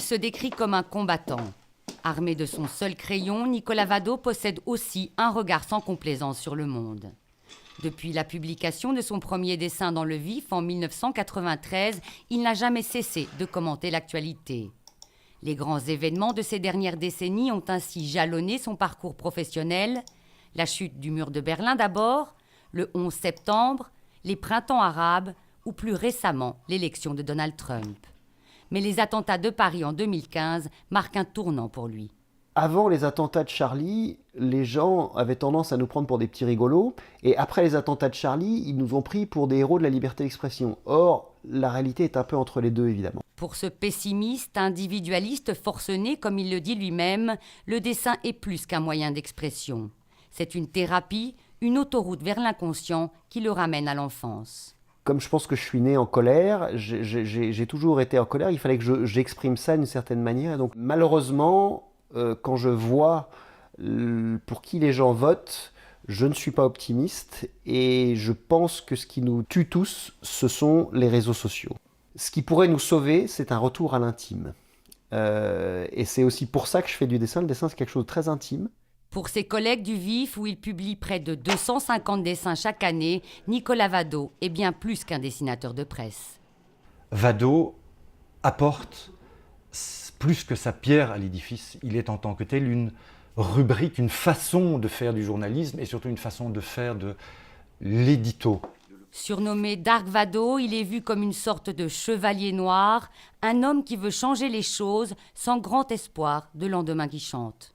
se décrit comme un combattant. Armé de son seul crayon, Nicolas Vado possède aussi un regard sans complaisance sur le monde. Depuis la publication de son premier dessin dans Le Vif en 1993, il n'a jamais cessé de commenter l'actualité. Les grands événements de ces dernières décennies ont ainsi jalonné son parcours professionnel. La chute du mur de Berlin d'abord, le 11 septembre, les printemps arabes ou plus récemment l'élection de Donald Trump. Mais les attentats de Paris en 2015 marquent un tournant pour lui. Avant les attentats de Charlie, les gens avaient tendance à nous prendre pour des petits rigolos. Et après les attentats de Charlie, ils nous ont pris pour des héros de la liberté d'expression. Or, la réalité est un peu entre les deux, évidemment. Pour ce pessimiste, individualiste forcené, comme il le dit lui-même, le dessin est plus qu'un moyen d'expression. C'est une thérapie, une autoroute vers l'inconscient qui le ramène à l'enfance. Comme je pense que je suis né en colère, j'ai toujours été en colère, il fallait que j'exprime ça d'une certaine manière. Et donc malheureusement, quand je vois pour qui les gens votent, je ne suis pas optimiste et je pense que ce qui nous tue tous, ce sont les réseaux sociaux. Ce qui pourrait nous sauver, c'est un retour à l'intime. Et c'est aussi pour ça que je fais du dessin. Le dessin, c'est quelque chose de très intime. Pour ses collègues du Vif, où il publie près de 250 dessins chaque année, Nicolas Vado est bien plus qu'un dessinateur de presse. Vado apporte plus que sa pierre à l'édifice. Il est en tant que tel une rubrique, une façon de faire du journalisme et surtout une façon de faire de l'édito. Surnommé Dark Vado, il est vu comme une sorte de chevalier noir, un homme qui veut changer les choses sans grand espoir de lendemain qui chante.